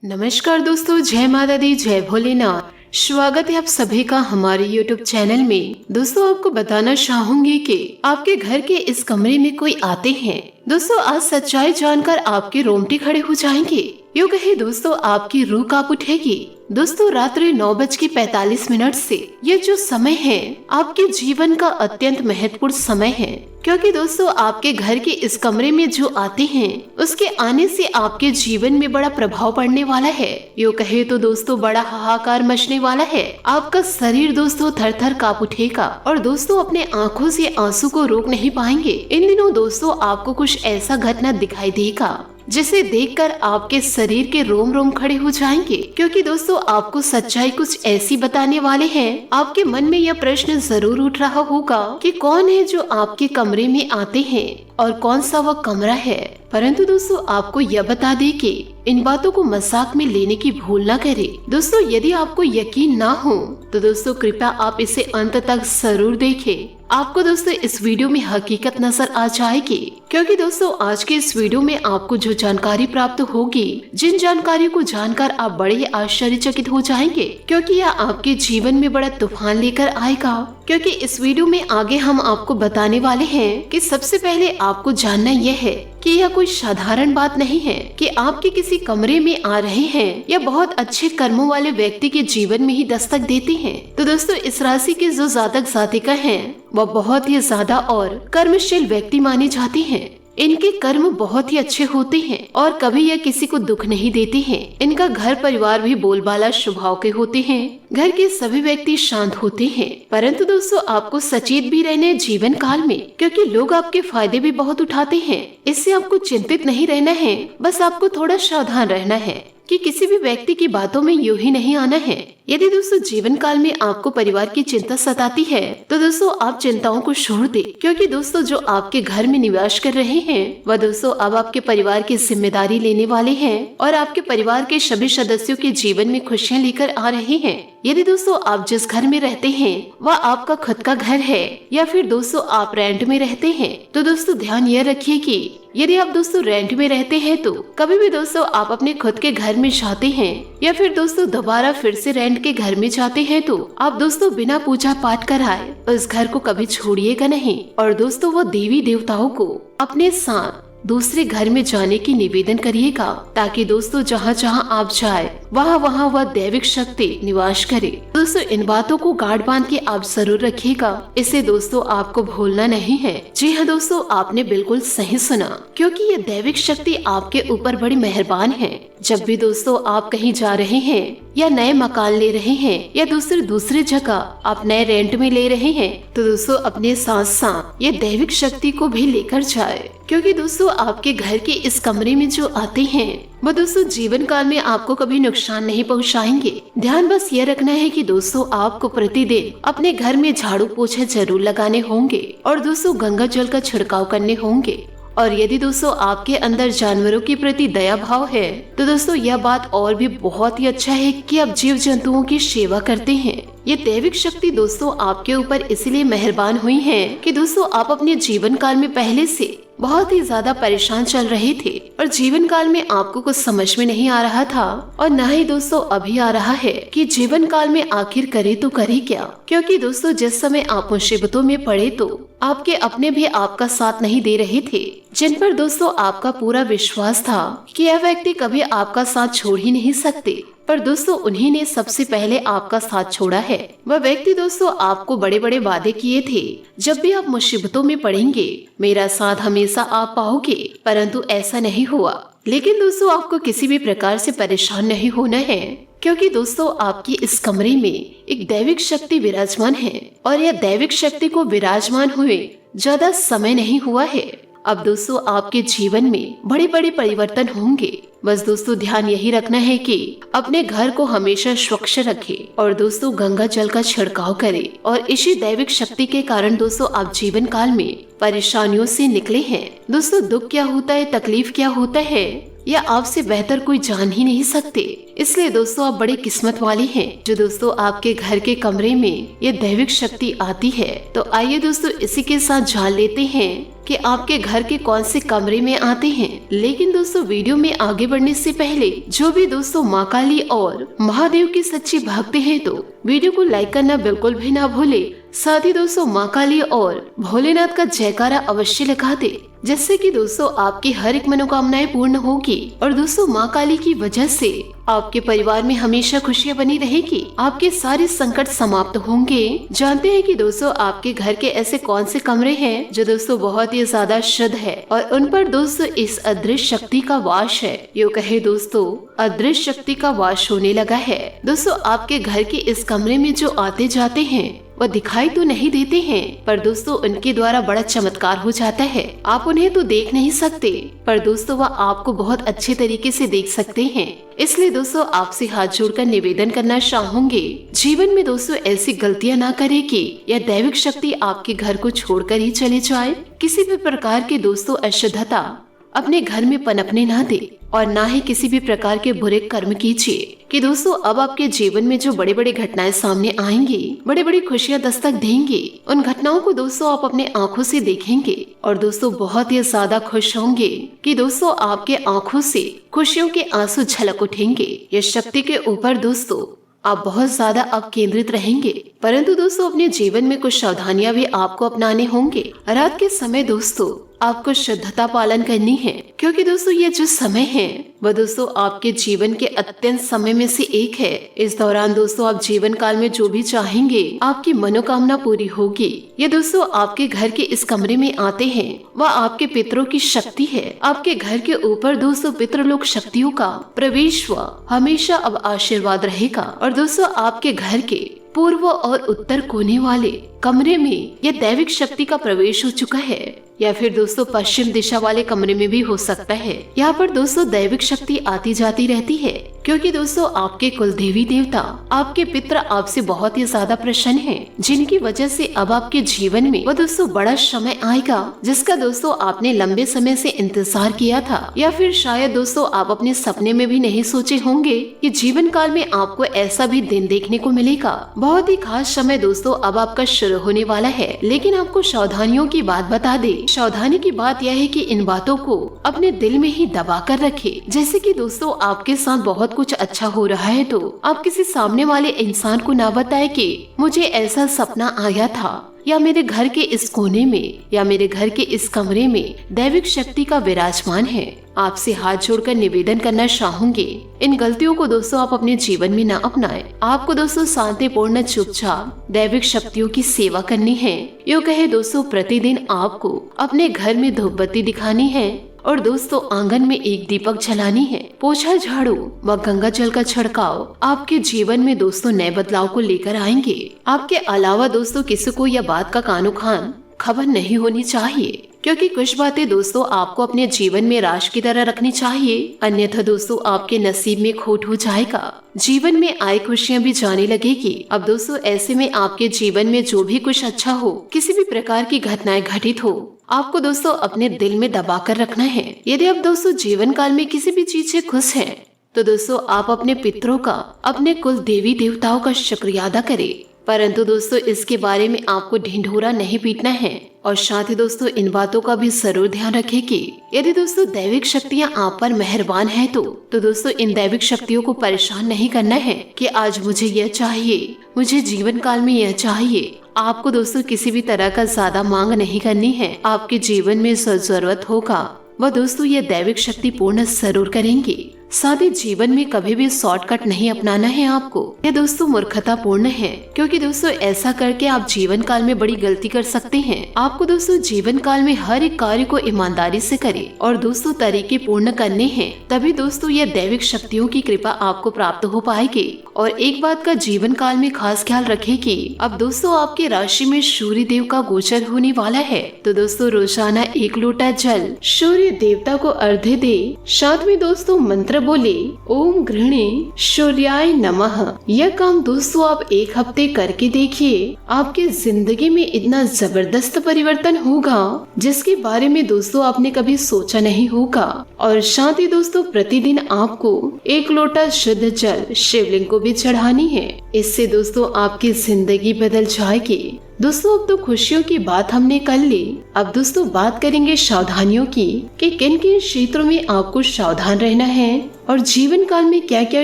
नमस्कार दोस्तों, जय माता दी, जय भोलेनाथ। स्वागत है आप सभी का हमारे YouTube चैनल में। दोस्तों, आपको बताना चाहूंगी कि आपके घर के इस कमरे में कोई आते हैं। दोस्तों, आज सच्चाई जानकर आपके रोंगटे खड़े हो जाएंगे। यूँ कहे दोस्तों, आपकी रूह कांप उठेगी। दोस्तों, रात्रि 9:45 से ये जो समय है आपके जीवन का अत्यंत महत्वपूर्ण समय है, क्योंकि दोस्तों आपके घर के इस कमरे में जो आते हैं उसके आने से आपके जीवन में बड़ा प्रभाव पड़ने वाला है। यूँ कहे तो दोस्तों बड़ा हाहाकार मचने वाला है। आपका शरीर दोस्तों थर थर कांप उठेगा और दोस्तों अपने आंखों से आंसू को रोक नहीं पाएंगे। इन दिनों दोस्तों आपको कुछ ऐसा घटना दिखाई देगा जिसे देखकर आपके शरीर के रोम रोम खड़े हो जाएंगे, क्योंकि दोस्तों आपको सच्चाई कुछ ऐसी बताने वाले हैं। आपके मन में यह प्रश्न जरूर उठ रहा होगा कि कौन है जो आपके कमरे में आते हैं और कौन सा वह कमरा है। परंतु दोस्तों आपको यह बता दें कि इन बातों को मजाक में लेने की भूल ना करें। दोस्तों, यदि आपको यकीन ना हो तो दोस्तों कृपया आप इसे अंत तक जरूर देखें। आपको दोस्तों इस वीडियो में हकीकत नजर आ जाएगी, क्योंकि दोस्तों आज के इस वीडियो में आपको जो जानकारी प्राप्त होगी, जिन जानकारियों को जानकर आप बड़े ही आश्चर्यचकित हो जाएंगे, क्योंकि यह आपके जीवन में बड़ा तूफान लेकर आएगा। क्योंकि इस वीडियो में आगे हम आपको बताने वाले हैं कि सबसे पहले आपको जानना यह है कि यह कोई साधारण बात नहीं है कि आपके किसी कमरे में आ रहे हैं या बहुत अच्छे कर्मों वाले व्यक्ति के जीवन में ही दस्तक देते हैं। तो दोस्तों इस राशि के जो जातक जातिका हैं वह बहुत ही ज्यादा और कर्मशील व्यक्ति माने जाते हैं। इनके कर्म बहुत ही अच्छे होते हैं और कभी यह किसी को दुख नहीं देते हैं। इनका घर परिवार भी बोलबाला स्वभाव के होते हैं। घर के सभी व्यक्ति शांत होते हैं। परंतु दोस्तों आपको सचेत भी रहना है जीवन काल में, क्योंकि लोग आपके फायदे भी बहुत उठाते हैं। इससे आपको चिंतित नहीं रहना है, बस आपको थोड़ा सावधान रहना है कि किसी भी व्यक्ति की बातों में यूं ही नहीं आना है। यदि दोस्तों जीवन काल में आपको परिवार की चिंता सताती है तो दोस्तों आप चिंताओं को छोड़ दे, क्योंकि दोस्तों जो आपके घर में निवास कर रहे हैं वह दोस्तों अब आपके परिवार की जिम्मेदारी लेने वाले हैं और आपके परिवार के सभी सदस्यों के जीवन में खुशियाँ लेकर आ रहे हैं। यदि दोस्तों आप जिस घर में रहते हैं वह आपका खुद का घर है या फिर दोस्तों आप रेंट में रहते हैं, तो दोस्तों ध्यान यह रखिए कि यदि आप दोस्तों रेंट में रहते हैं तो कभी भी दोस्तों आप अपने खुद के घर में जाते हैं या फिर दोस्तों दोबारा फिर से रेंट के घर में जाते हैं तो आप दोस्तों बिना पूजा पाठ कराए उस घर को कभी छोड़िएगा नहीं। और दोस्तों वो देवी देवताओं को अपने साथ दूसरे घर में जाने की निवेदन करिएगा, ताकि दोस्तों जहाँ जहाँ आप जाए वहाँ वह दैविक शक्ति निवास करे। दोस्तों इन बातों को गांठ बांध के आप जरूर रखिएगा, इसे दोस्तों आपको भूलना नहीं है। जी हाँ दोस्तों, आपने बिल्कुल सही सुना, क्योंकि ये दैविक शक्ति आपके ऊपर बड़ी मेहरबान है। जब भी दोस्तों आप कहीं जा रहे हैं या नए मकान ले रहे हैं या दूसरी जगह आप नए रेंट में ले रहे हैं, तो दोस्तों अपने साथ साथ ये दैविक शक्ति को भी लेकर जाए, क्योंकि दोस्तों आपके घर के इस कमरे में जो आते हैं वो दोस्तों जीवन काल में आपको कभी नुकसान नहीं पहुंचाएंगे। ध्यान बस ये रखना है कि दोस्तों आपको प्रतिदिन अपने घर में झाड़ू पोछे जरूर लगाने होंगे और दोस्तों गंगा जल का छिड़काव करने होंगे। और यदि दोस्तों आपके अंदर जानवरों के प्रति दया भाव है तो दोस्तों यह बात और भी बहुत ही अच्छा है कि आप जीव जंतुओं की सेवा करते हैं। ये दैविक शक्ति दोस्तों आपके ऊपर इसलिए मेहरबान हुई है कि दोस्तों आप अपने जीवन काल में पहले से बहुत ही ज्यादा परेशान चल रहे थे और जीवन काल में आपको कुछ समझ में नहीं आ रहा था और न ही दोस्तों अभी आ रहा है कि जीवन काल में आखिर करे तो करे क्या। क्योंकि दोस्तों जिस समय आप मुसीबतों में पड़े तो आपके अपने भी आपका साथ नहीं दे रहे थे, जिन पर दोस्तों आपका पूरा विश्वास था कि यह व्यक्ति कभी आपका साथ छोड़ ही नहीं सकते, पर दोस्तों उन्हीं ने सबसे पहले आपका साथ छोड़ा है। वह व्यक्ति दोस्तों आपको बड़े बड़े वादे किए थे, जब भी आप मुसीबतों में पड़ेंगे मेरा साथ हमेशा आप पाओगे, परंतु ऐसा नहीं हुआ। लेकिन दोस्तों आपको किसी भी प्रकार से परेशान नहीं होना है, क्योंकि दोस्तों आपकी इस कमरे में एक दैविक शक्ति विराजमान है और यह दैविक शक्ति को विराजमान हुए ज्यादा समय नहीं हुआ है। अब दोस्तों आपके जीवन में बड़े बड़े परिवर्तन होंगे। बस दोस्तों ध्यान यही रखना है कि अपने घर को हमेशा स्वच्छ रखें और दोस्तों गंगा जल का छिड़काव करें। और इसी दैविक शक्ति के कारण दोस्तों आप जीवन काल में परेशानियों से निकले हैं। दोस्तों दुख क्या होता है, तकलीफ क्या होता है, या आपसे बेहतर कोई जान ही नहीं सकते। इसलिए दोस्तों आप बड़े किस्मत वाले हैं जो दोस्तों आपके घर के कमरे में ये दैविक शक्ति आती है। तो आइए दोस्तों इसी के साथ जान लेते हैं कि आपके घर के कौन से कमरे में आते हैं। लेकिन दोस्तों वीडियो में आगे बढ़ने से पहले जो भी दोस्तों माँ काली और महादेव की सच्ची भक्त हैं तो वीडियो को लाइक करना बिल्कुल भी ना भूले। साथ ही दोस्तों माँ काली और भोलेनाथ का जयकारा अवश्य लगा दे, जिससे कि दोस्तों आपकी हर एक मनोकामनाएं पूर्ण होगी और दोस्तों माँ काली की वजह से आपके परिवार में हमेशा खुशियाँ बनी रहेगी, आपके सारे संकट समाप्त होंगे। जानते हैं कि दोस्तों आपके घर के ऐसे कौन से कमरे हैं जो दोस्तों बहुत ही ज्यादा शुद्ध है और उन पर दोस्तों इस अदृश्य शक्ति का वास है। यूँ कहे दोस्तों अदृश्य शक्ति का वास होने लगा है। दोस्तों आपके घर के इस कमरे में जो आते जाते हैं वह दिखाई तो नहीं देते हैं, पर दोस्तों उनके द्वारा बड़ा चमत्कार हो जाता है। आप उन्हें तो देख नहीं सकते, पर दोस्तों वह आपको बहुत अच्छे तरीके से देख सकते हैं। इसलिए दोस्तों आपसे हाथ जोड़कर निवेदन करना चाहूंगी, जीवन में दोस्तों ऐसी गलतियां ना करें कि यह दैविक शक्ति आपके घर को छोड़कर ही चले जाए। किसी भी प्रकार के दोस्तों अशुद्धता अपने घर में पनपने ना दे और ना ही किसी भी प्रकार के बुरे कर्म कीजिए कि दोस्तों अब आपके जीवन में जो बड़े बड़े घटनाएं सामने आएंगी, बड़ी बड़ी खुशियां दस्तक देंगी, उन घटनाओं को दोस्तों आप अपने आंखों से देखेंगे और दोस्तों बहुत ही ज्यादा खुश होंगे कि दोस्तों आपके आंखों से खुशियों के आंसू झलक उठेंगे। ये शक्ति के ऊपर दोस्तों आप बहुत ज्यादा अब केंद्रित रहेंगे, परंतु दोस्तों अपने जीवन में कुछ सावधानियां भी आपको अपनाने होंगे। रात के समय दोस्तों आपको शुद्धता पालन करनी है, क्योंकि दोस्तों ये जो समय है वह दोस्तों आपके जीवन के अत्यंत समय में से एक है। इस दौरान दोस्तों आप जीवन काल में जो भी चाहेंगे आपकी मनोकामना पूरी होगी। ये दोस्तों आपके घर के इस कमरे में आते हैं वह आपके पितरों की शक्ति है। आपके घर के ऊपर दोस्तों पितृलोक शक्तियों का प्रवेश व हमेशा अब आशीर्वाद रहेगा और दोस्तों आपके घर के पूर्व और उत्तर कोने वाले कमरे में यह दैविक शक्ति का प्रवेश हो चुका है, या फिर दोस्तों पश्चिम दिशा वाले कमरे में भी हो सकता है। यहाँ पर दोस्तों दैविक शक्ति आती जाती रहती है, क्योंकि दोस्तों आपके कुल देवी देवता आपके पितर आपसे बहुत ही ज्यादा प्रसन्न हैं, जिनकी वजह से अब आपके जीवन में वो दोस्तों बड़ा समय आएगा जिसका दोस्तों आपने लंबे समय से इंतजार किया था, या फिर शायद दोस्तों आप अपने सपने में भी नहीं सोचे होंगे कि जीवन काल में आपको ऐसा भी दिन देखने को मिलेगा। बहुत ही खास समय दोस्तों अब आपका शुरू होने वाला है, लेकिन आपको सावधानियों की बात बता दे। सावधानी की बात यह है कि इन बातों को अपने दिल में ही दबा कर रखे। जैसे कि दोस्तों आपके साथ बहुत कुछ अच्छा हो रहा है तो आप किसी सामने वाले इंसान को ना बताए कि मुझे ऐसा सपना आया था, या मेरे घर के इस कोने में या मेरे घर के इस कमरे में दैविक शक्ति का विराजमान है। आपसे हाथ जोड़कर निवेदन करना चाहूंगी, इन गलतियों को दोस्तों आप अपने जीवन में न अपनाएं। आपको दोस्तों शांतिपूर्ण चुपचाप दैविक शक्तियों की सेवा करनी है। यूँ कहे दोस्तों प्रतिदिन आपको अपने घर में धूप बत्ती दिखानी है और दोस्तों आंगन में एक दीपक जलानी है। पोछा झाड़ू व गंगा जल का छिड़काव आपके जीवन में दोस्तों नए बदलाव को लेकर आएंगे। आपके अलावा दोस्तों किसी को यह बात का कानो खान खबर नहीं होनी चाहिए, क्योंकि कुछ बातें दोस्तों आपको अपने जीवन में राश की तरह रखनी चाहिए, अन्यथा दोस्तों आपके नसीब में खोट हो जाएगा। जीवन में आए खुशियाँ भी जाने लगेगी। अब दोस्तों ऐसे में आपके जीवन में जो भी कुछ अच्छा हो, किसी भी प्रकार की घटनाएं घटित हो, आपको दोस्तों अपने दिल में दबा कर रखना है। यदि आप दोस्तों जीवन काल में किसी भी चीज से खुश हैं, तो दोस्तों आप अपने पितरों का, अपने कुल देवी देवताओं का शुक्रिया अदा करें। परंतु दोस्तों इसके बारे में आपको ढिंढोरा नहीं पीटना है और साथ ही दोस्तों इन बातों का भी जरूर ध्यान रखें कि यदि दोस्तों दैविक शक्तियां आप पर मेहरबान है तो दोस्तों इन दैविक शक्तियों को परेशान नहीं करना है कि आज मुझे यह चाहिए, मुझे जीवन काल में यह चाहिए। आपको दोस्तों किसी भी तरह का ज्यादा मांग नहीं करनी है। आपके जीवन में जो जरूरत होगा वह दोस्तों ये दैविक शक्ति पूर्ण जरूर करेंगी। साथ ही जीवन में कभी भी शॉर्टकट नहीं अपनाना है आपको। ये दोस्तों मूर्खता पूर्ण है, क्योंकि दोस्तों ऐसा करके आप जीवन काल में बड़ी गलती कर सकते हैं। आपको दोस्तों जीवन काल में हर एक कार्य को ईमानदारी से करें और दोस्तों तरीके पूर्ण करने हैं, तभी दोस्तों ये दैविक शक्तियों की कृपा आपको प्राप्त हो पाएगी। और एक बात का जीवन काल में खास ख्याल रखें कि अब दोस्तों आपकी राशि में सूर्य देव का गोचर होने वाला है, तो दोस्तों रोजाना 1 लोटा जल सूर्य देवता को अर्घ्य दे। साथ में दोस्तों मंत्र मंत्र बोले ओम गृहणे सूर्याय नमः। यह काम दोस्तों आप एक हफ्ते करके देखिए, आपकी जिंदगी में इतना जबरदस्त परिवर्तन होगा जिसके बारे में दोस्तों आपने कभी सोचा नहीं होगा। और साथ ही दोस्तों प्रतिदिन आपको 1 लोटा शुद्ध जल शिवलिंग को भी चढ़ानी है। इससे दोस्तों आपकी जिंदगी बदल जाएगी। दोस्तों अब तो खुशियों की बात हमने कर ली, अब दोस्तों बात करेंगे सावधानियों की कि किन किन क्षेत्रों में आपको सावधान रहना है और जीवन काल में क्या क्या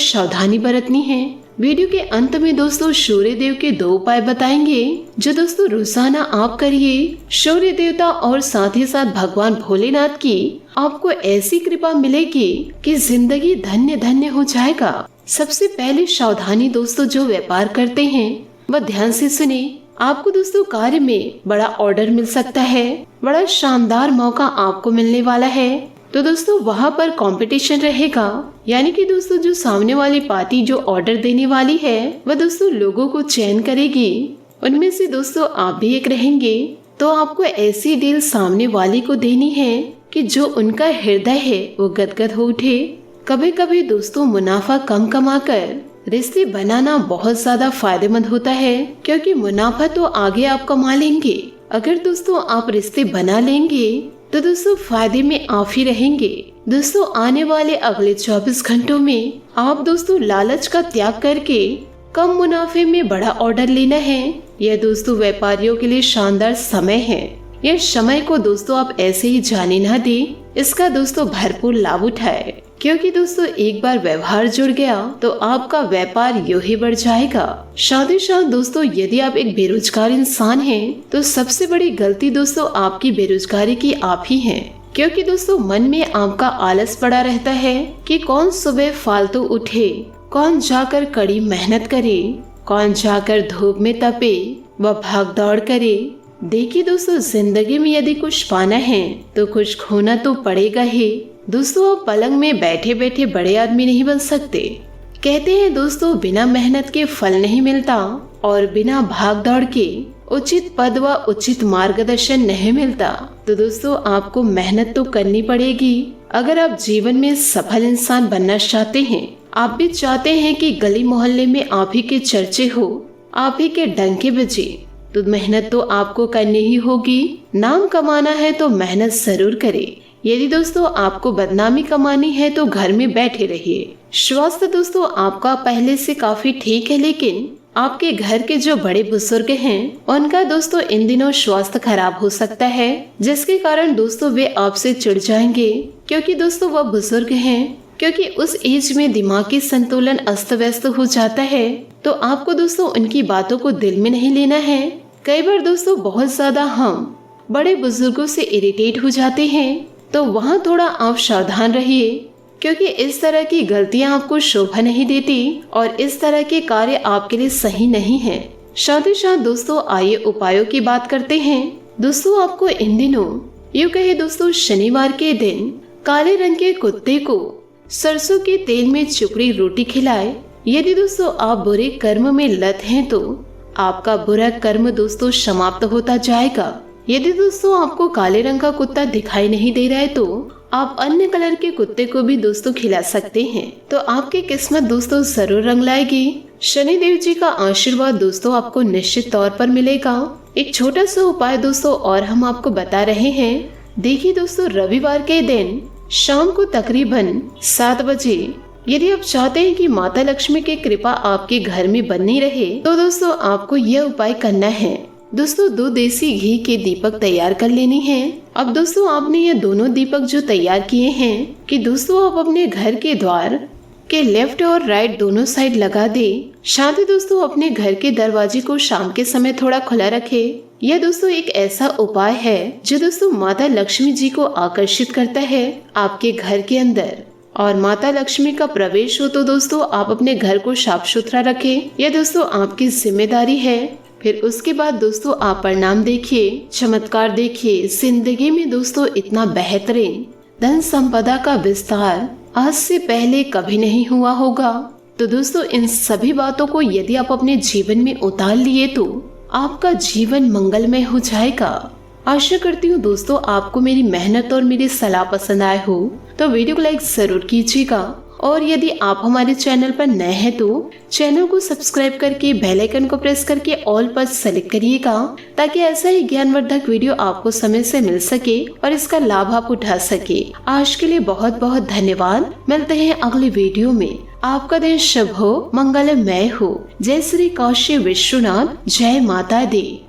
सावधानी बरतनी है। वीडियो के अंत में दोस्तों सूर्य देव के 2 उपाय बताएंगे जो दोस्तों रोजाना आप करिए। सूर्य देवता और साथ ही साथ भगवान भोलेनाथ की आपको ऐसी कृपा मिलेगी कि जिंदगी धन्य धन्य हो जाएगा। सबसे पहले सावधानी दोस्तों जो व्यापार करते हैं वह ध्यान से सुने। आपको दोस्तों कार्य में बड़ा ऑर्डर मिल सकता है, बड़ा शानदार मौका आपको मिलने वाला है। तो दोस्तों वहाँ पर कंपटीशन रहेगा, यानी कि दोस्तों जो सामने वाली पार्टी जो ऑर्डर देने वाली है वह दोस्तों लोगों को चयन करेगी, उनमें से दोस्तों आप भी एक रहेंगे। तो आपको ऐसी डील सामने वाले को देनी है कि जो उनका हृदय है वो गदगद हो उठे। कभी कभी दोस्तों मुनाफा कम कमाकर रिश्ते बनाना बहुत ज्यादा फायदेमंद होता है, क्योंकि मुनाफा तो आगे आप कमा लेंगे। अगर दोस्तों आप रिश्ते बना लेंगे तो दोस्तों फायदे में आप ही रहेंगे। दोस्तों आने वाले अगले 24 घंटों में आप दोस्तों लालच का त्याग करके कम मुनाफे में बड़ा ऑर्डर लेना है। यह दोस्तों व्यापारियों के लिए शानदार समय है। यह समय को दोस्तों आप ऐसे ही जाने ना दे, इसका दोस्तों भरपूर लाभ उठाए, क्योंकि दोस्तों एक बार व्यवहार जुड़ गया तो आपका व्यापार यूं ही बढ़ जाएगा। साथ ही साथ दोस्तों यदि आप एक बेरोजगार इंसान हैं तो सबसे बड़ी गलती दोस्तों आपकी बेरोजगारी की आप ही हैं, क्योंकि दोस्तों मन में आपका आलस पड़ा रहता है कि कौन सुबह फालतू उठे, कौन जाकर कड़ी मेहनत करे, कौन जाकर धूप में तपे व भाग दौड़ करे। देखिए दोस्तों जिंदगी में यदि कुछ पाना है तो कुछ खोना तो पड़ेगा ही। दोस्तों आप पलंग में बैठे बैठे बड़े आदमी नहीं बन सकते। कहते हैं दोस्तों बिना मेहनत के फल नहीं मिलता और बिना भाग दौड़ के उचित पद व उचित मार्गदर्शन नहीं मिलता। तो दोस्तों आपको मेहनत तो करनी पड़ेगी। अगर आप जीवन में सफल इंसान बनना चाहते हैं, आप भी चाहते हैं कि गली मोहल्ले में आप ही के चर्चे हो, आप ही के डंके बजे, तो मेहनत तो आपको करनी ही होगी। नाम कमाना है तो मेहनत जरूर करें। यदि दोस्तों आपको बदनामी कमानी है तो घर में बैठे रहिए। स्वास्थ्य दोस्तों आपका पहले से काफी ठीक है, लेकिन आपके घर के जो बड़े बुजुर्ग हैं उनका दोस्तों इन दिनों स्वास्थ्य खराब हो सकता है, जिसके कारण दोस्तों वे आपसे चिढ़ जाएंगे, क्योंकि दोस्तों वह बुजुर्ग हैं। क्योंकि उस एज में दिमागी संतुलन अस्त व्यस्त हो जाता है, तो आपको दोस्तों उनकी बातों को दिल में नहीं लेना है। कई बार दोस्तों बहुत ज्यादा हम बड़े बुजुर्गों से इरिटेट हो जाते हैं, तो वहाँ थोड़ा आप सावधान रहिए, क्योंकि इस तरह की गलतियाँ आपको शोभा नहीं देती और इस तरह के कार्य आपके लिए सही नहीं है। साथ ही साथ दोस्तों आइए उपायों की बात करते हैं। दोस्तों आपको इन दिनों यूँ कहे दोस्तों शनिवार के दिन काले रंग के कुत्ते को सरसों के तेल में चुपड़ी रोटी खिलाए। यदि दोस्तों आप बुरे कर्म में लत हैं तो आपका बुरा कर्म दोस्तों समाप्त होता जाएगा। यदि दोस्तों आपको काले रंग का कुत्ता दिखाई नहीं दे रहा है तो आप अन्य कलर के कुत्ते को भी दोस्तों खिला सकते हैं, तो आपकी किस्मत दोस्तों जरूर रंग लाएगी। शनि देव जी का आशीर्वाद दोस्तों आपको निश्चित तौर पर मिलेगा। एक छोटा सा उपाय दोस्तों और हम आपको बता रहे हैं। देखिए दोस्तों रविवार के दिन शाम को तकरीबन 7 बजे यदि आप चाहते हैं कि माता लक्ष्मी की कृपा आपके घर में बनी रहे, तो दोस्तों आपको यह उपाय करना है। दोस्तों 2 देसी घी के दीपक तैयार कर लेनी है। अब दोस्तों आपने ये दोनों दीपक जो तैयार किए हैं कि दोस्तों आप अपने घर के द्वार के लेफ्ट और राइट दोनों साइड लगा दे। साथ ही दोस्तों अपने घर के दरवाजे को शाम के समय थोड़ा खुला रखे। यह दोस्तों एक ऐसा उपाय है जो दोस्तों माता लक्ष्मी जी को आकर्षित करता है आपके घर के अंदर, और माता लक्ष्मी का प्रवेश हो तो दोस्तों आप अपने घर को साफ सुथरा रखें। यह दोस्तों आपकी जिम्मेदारी है। फिर उसके बाद दोस्तों आप परिणाम देखिए, चमत्कार देखिए। जिंदगी में दोस्तों इतना बेहतरीन धन संपदा का विस्तार आज से पहले कभी नहीं हुआ होगा। तो दोस्तों इन सभी बातों को यदि आप अपने जीवन में उतार लिए तो आपका जीवन मंगलमय हो जाएगा। आशा करती हूँ दोस्तों आपको मेरी मेहनत और मेरी सलाह पसंद आए हो, तो वीडियो को लाइक जरूर कीजिएगा और यदि आप हमारे चैनल पर नए हैं तो चैनल को सब्सक्राइब करके बेल आइकन को प्रेस करके ऑल पर सेलेक्ट करिएगा, ताकि ऐसा ही ज्ञानवर्धक वीडियो आपको समय से मिल सके और इसका लाभ आप उठा सके। आज के लिए बहुत बहुत धन्यवाद। मिलते हैं अगली वीडियो में। आपका दिन शुभ हो, मंगलमय हो। जय श्री काशी विश्वनाथ, जय माता दी।